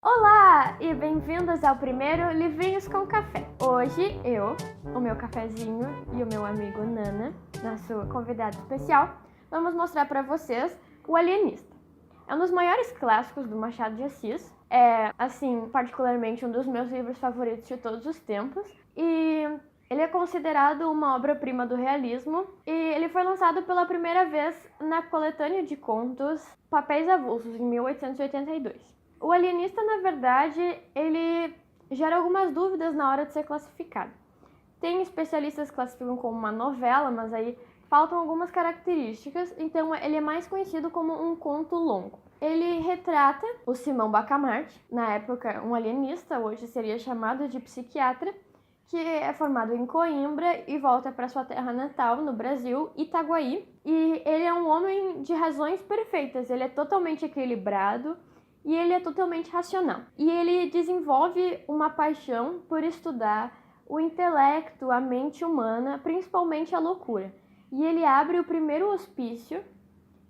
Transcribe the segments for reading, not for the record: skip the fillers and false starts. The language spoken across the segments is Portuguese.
Olá e bem-vindos ao primeiro Livrinhos com Café. Hoje eu, o meu cafezinho e o meu amigo Nana, nosso convidado especial, vamos mostrar para vocês O Alienista. É um dos maiores clássicos do Machado de Assis, particularmente um dos meus livros favoritos de todos os tempos, e ele é considerado uma obra-prima do realismo e ele foi lançado pela primeira vez na coletânea de contos Papéis Avulsos, em 1882. O Alienista, na verdade, ele gera algumas dúvidas na hora de ser classificado. Tem especialistas que classificam como uma novela, mas aí faltam algumas características, então ele é mais conhecido como um conto longo. Ele retrata o Simão Bacamarte, na época um alienista, hoje seria chamado de psiquiatra, que é formado em Coimbra e volta para sua terra natal, no Brasil, Itaguaí. E ele é um homem de razões perfeitas, ele é totalmente equilibrado, e ele é totalmente racional. E ele desenvolve uma paixão por estudar o intelecto, a mente humana, principalmente a loucura. E ele abre o primeiro hospício,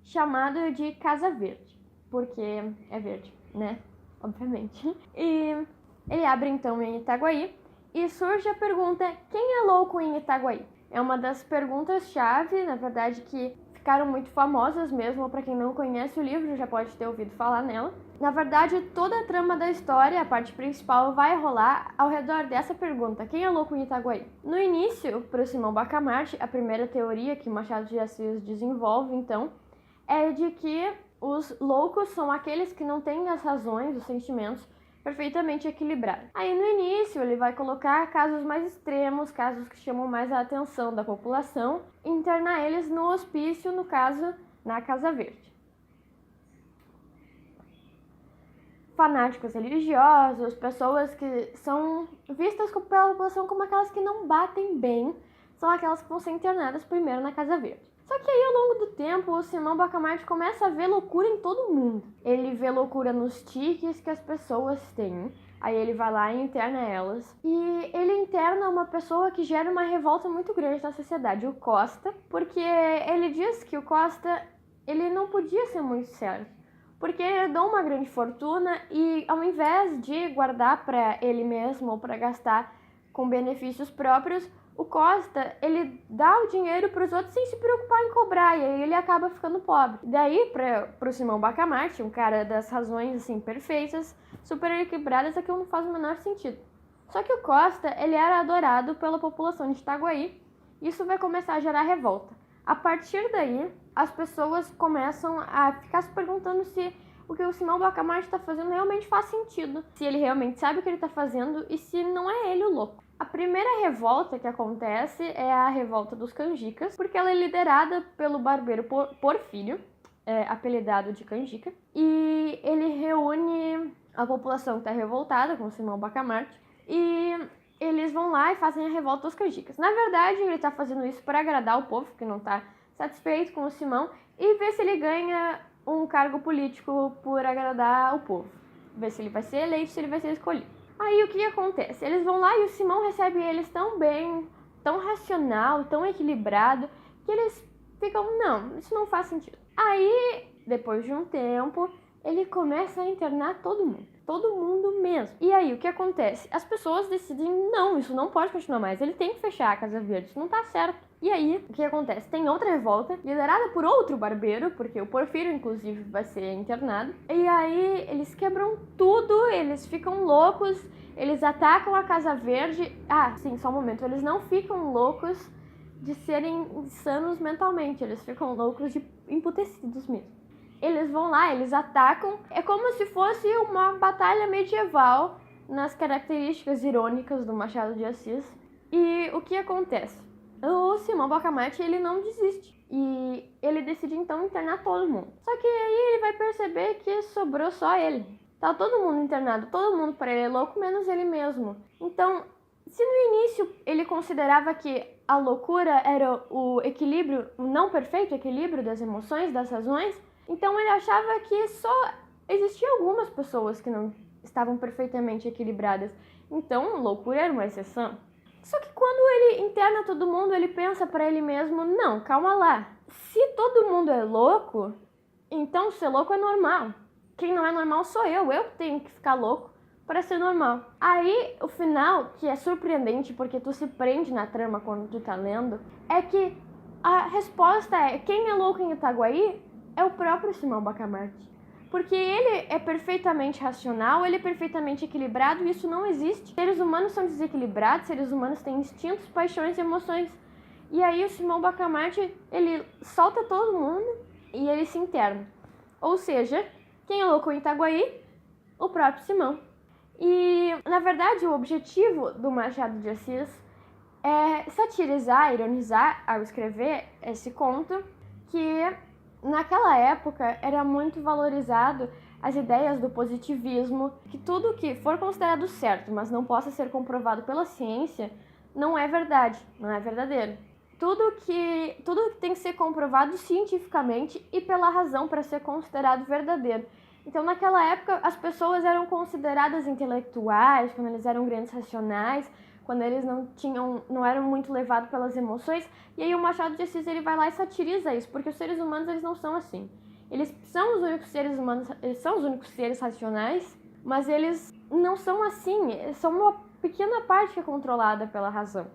chamado de Casa Verde, porque é verde, né? Obviamente. E ele abre então em Itaguaí, e surge a pergunta: quem é louco em Itaguaí? É uma das perguntas-chave, na verdade, que ficaram muito famosas mesmo. Para quem não conhece o livro, já pode ter ouvido falar nela. Na verdade, toda a trama da história, a parte principal, vai rolar ao redor dessa pergunta: quem é louco em Itaguaí? No início, para o Simão Bacamarte, a primeira teoria que Machado de Assis desenvolve, então, é de que os loucos são aqueles que não têm as razões, os sentimentos perfeitamente equilibrados. Aí no início ele vai colocar casos mais extremos, casos que chamam mais a atenção da população, e internar eles no hospício, no caso, na Casa Verde. Fanáticos religiosos, pessoas que são vistas pela população como aquelas que não batem bem, são aquelas que vão ser internadas primeiro na Casa Verde. Só que aí, ao longo do tempo, o Simão Bacamarte começa a ver loucura em todo mundo. Ele vê loucura nos tiques que as pessoas têm, aí ele vai lá e interna elas. E ele interna uma pessoa que gera uma revolta muito grande na sociedade, o Costa, porque ele diz que o Costa, ele não podia ser muito certo, porque ele herdou uma grande fortuna e, ao invés de guardar para ele mesmo ou para gastar com benefícios próprios, o Costa, ele dá o dinheiro para os outros sem se preocupar em cobrar, e aí ele acaba ficando pobre. Daí, para o Simão Bacamarte, um cara das razões assim perfeitas, super equilibradas, aquilo não faz o menor sentido. Só que o Costa, ele era adorado pela população de Itaguaí, e isso vai começar a gerar revolta. A partir daí, as pessoas começam a ficar se perguntando se o que o Simão Bacamarte está fazendo realmente faz sentido, se ele realmente sabe o que ele está fazendo e se não é ele o louco. A primeira revolta que acontece é a revolta dos canjicas, porque ela é liderada pelo barbeiro Porfírio, apelidado de Canjica, e ele reúne a população que está revoltada com o Simão Bacamarte, e eles vão lá e fazem a revolta dos canjicas. Na verdade, ele está fazendo isso para agradar o povo, que não está satisfeito com o Simão, e ver se ele ganha um cargo político por agradar o povo. Ver se ele vai ser eleito, se ele vai ser escolhido. Aí o que acontece? Eles vão lá e o Simão recebe eles tão bem, tão racional, tão equilibrado, que eles ficam: não, isso não faz sentido. Aí, depois de um tempo, ele começa a internar todo mundo mesmo. E aí o que acontece? As pessoas decidem: não, isso não pode continuar mais, ele tem que fechar a Casa Verde, isso não tá certo. E aí, o que acontece? Tem outra revolta, liderada por outro barbeiro, porque o Porfírio, inclusive, vai ser internado. E aí, eles quebram tudo, eles ficam loucos, eles atacam a Casa Verde. Ah, sim, só um momento. Eles não ficam loucos de serem insanos mentalmente, eles ficam loucos de emputecidos mesmo. Eles vão lá, eles atacam. É como se fosse uma batalha medieval, nas características irônicas do Machado de Assis. E o que acontece? O Simão Bacamarte, ele não desiste, e ele decide então internar todo mundo. Só que aí ele vai perceber que sobrou só ele. Tá todo mundo internado, todo mundo para ele é louco, menos ele mesmo. Então, se no início ele considerava que a loucura era o equilíbrio, o não perfeito equilíbrio das emoções, das razões, então ele achava que só existiam algumas pessoas que não estavam perfeitamente equilibradas. Então, loucura era uma exceção. Só que quando ele interna todo mundo, ele pensa pra ele mesmo: não, calma lá. Se todo mundo é louco, então ser louco é normal. quem não é normal sou eu tenho que ficar louco para ser normal. Aí, o final, que é surpreendente porque tu se prende na trama quando tu tá lendo, é que a resposta é: quem é louco em Itaguaí é o próprio Simão Bacamarte. Porque ele é perfeitamente racional, ele é perfeitamente equilibrado e isso não existe. Seres humanos são desequilibrados, seres humanos têm instintos, paixões e emoções. E aí o Simão Bacamarte, ele solta todo mundo e ele se interna. Ou seja, quem é louco em Itaguaí? O próprio Simão. E, na verdade, o objetivo do Machado de Assis é satirizar, ironizar ao escrever esse conto, que naquela época era muito valorizado as ideias do positivismo, que tudo que for considerado certo, mas não possa ser comprovado pela ciência, não é verdade, não é verdadeiro. Tudo que tem que ser comprovado cientificamente e pela razão para ser considerado verdadeiro. Então, naquela época, as pessoas eram consideradas intelectuais, quando eles eram grandes racionais, quando eles não eram muito levados pelas emoções. E aí o Machado de Assis, ele vai lá e satiriza isso, porque os seres humanos, eles não são assim. Eles são os únicos seres humanos, eles são os únicos seres racionais, mas eles não são assim, são uma pequena parte que é controlada pela razão.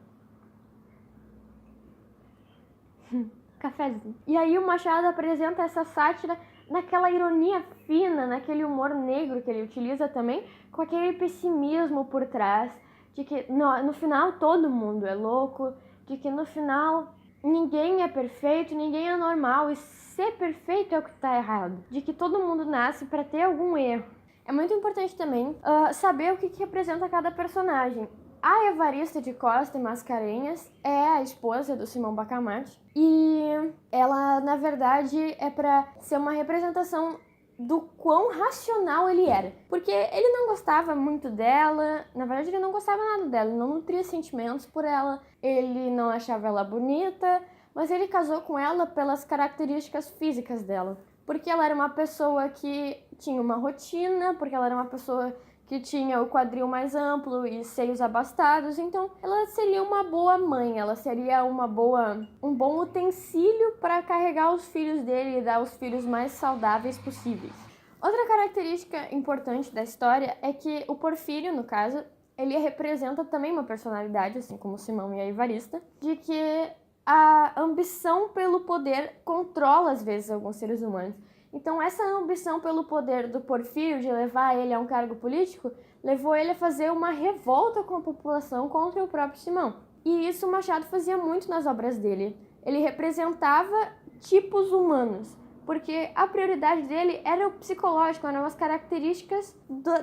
Cafézinho. E aí o Machado apresenta essa sátira naquela ironia fina, naquele humor negro que ele utiliza também, com aquele pessimismo por trás, de que no final todo mundo é louco, de que no final ninguém é perfeito, ninguém é normal, e ser perfeito é o que está errado, de que todo mundo nasce para ter algum erro. É muito importante também saber o que representa cada personagem. A Evarista de Costa e Mascarenhas é a esposa do Simão Bacamarte e ela, na verdade, é para ser uma representação do quão racional ele era. Porque ele não gostava muito dela, na verdade ele não gostava nada dela, ele não nutria sentimentos por ela, ele não achava ela bonita, mas ele casou com ela pelas características físicas dela. Porque ela era uma pessoa que tinha uma rotina, porque ela era uma pessoa que tinha o quadril mais amplo e seios abastados, então ela seria uma boa mãe, ela seria um bom utensílio para carregar os filhos dele e dar os filhos mais saudáveis possíveis. Outra característica importante da história é que o Porfírio, no caso, ele representa também uma personalidade, assim como o Simão e a Evarista, de que a ambição pelo poder controla às vezes alguns seres humanos. Então, essa ambição pelo poder do Porfírio, de levar ele a um cargo político, levou ele a fazer uma revolta com a população contra o próprio Simão. E isso o Machado fazia muito nas obras dele. Ele representava tipos humanos, porque a prioridade dele era o psicológico, eram as características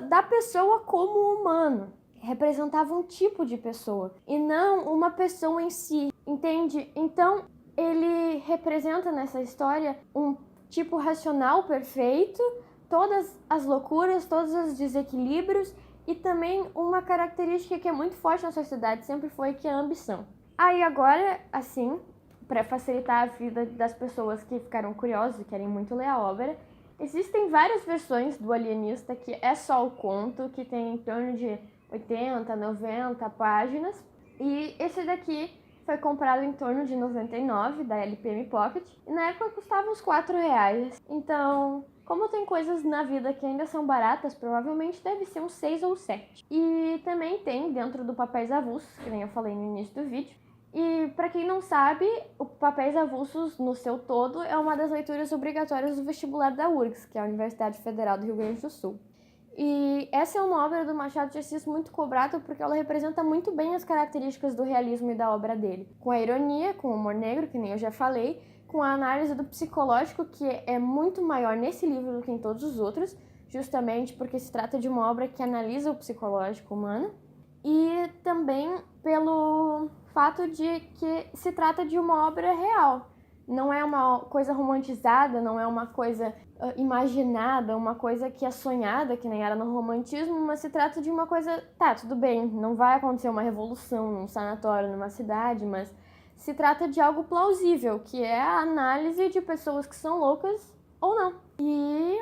da pessoa como humano. Representava um tipo de pessoa, e não uma pessoa em si, entende? Então, ele representa nessa história um tipo racional perfeito, todas as loucuras, todos os desequilíbrios e também uma característica que é muito forte na sociedade, sempre foi, que é a ambição. Aí agora, assim, para facilitar a vida das pessoas que ficaram curiosas e querem muito ler a obra, existem várias versões do Alienista, que é só o conto, que tem em torno de 80, 90 páginas, e esse daqui foi comprado em torno de 99 da LPM Pocket e na época custava uns R$4. Então, como tem coisas na vida que ainda são baratas, provavelmente deve ser uns 6 ou 7. E também tem dentro do Papéis Avulsos, que nem eu falei no início do vídeo. E para quem não sabe, o Papéis Avulsos no seu todo é uma das leituras obrigatórias do vestibular da URGS, que é a Universidade Federal do Rio Grande do Sul. E essa é uma obra do Machado de Assis muito cobrada porque ela representa muito bem as características do realismo e da obra dele. Com a ironia, com o humor negro, que nem eu já falei, com a análise do psicológico, que é muito maior nesse livro do que em todos os outros, justamente porque se trata de uma obra que analisa o psicológico humano, e também pelo fato de que se trata de uma obra real. Não é uma coisa romantizada, não é uma coisa imaginada, uma coisa que é sonhada, que nem era no romantismo, mas se trata de uma coisa, tá, tudo bem, não vai acontecer uma revolução num sanatório, numa cidade, mas se trata de algo plausível, que é a análise de pessoas que são loucas ou não. E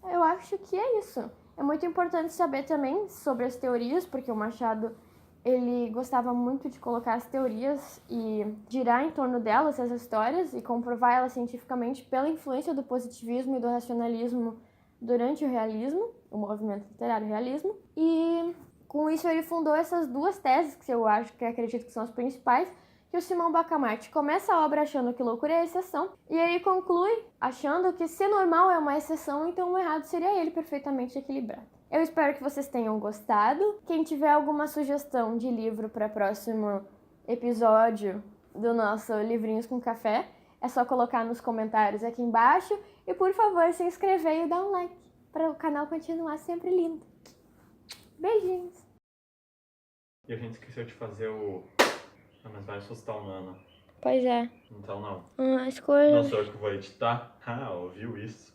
eu acho que é isso. É muito importante saber também sobre as teorias, porque o Machado, ele gostava muito de colocar as teorias e girar em torno delas as histórias e comprovar elas cientificamente pela influência do positivismo e do racionalismo durante o realismo, o movimento literário realismo, e com isso ele fundou essas duas teses, que eu acho que acredito que são as principais, que o Simão Bacamarte começa a obra achando que loucura é exceção, e aí conclui achando que se normal é uma exceção, então o errado seria ele perfeitamente equilibrado. Eu espero que vocês tenham gostado. Quem tiver alguma sugestão de livro para próximo episódio do nosso Livrinhos com Café, é só colocar nos comentários aqui embaixo. E por favor, se inscrever e dar um like para o canal continuar sempre lindo. Beijinhos! E a gente esqueceu de fazer o... Ah, mas vai assustar o Nano. Pois é. Então não. As coisas... Não sou eu que vou editar. Ah, ouviu isso?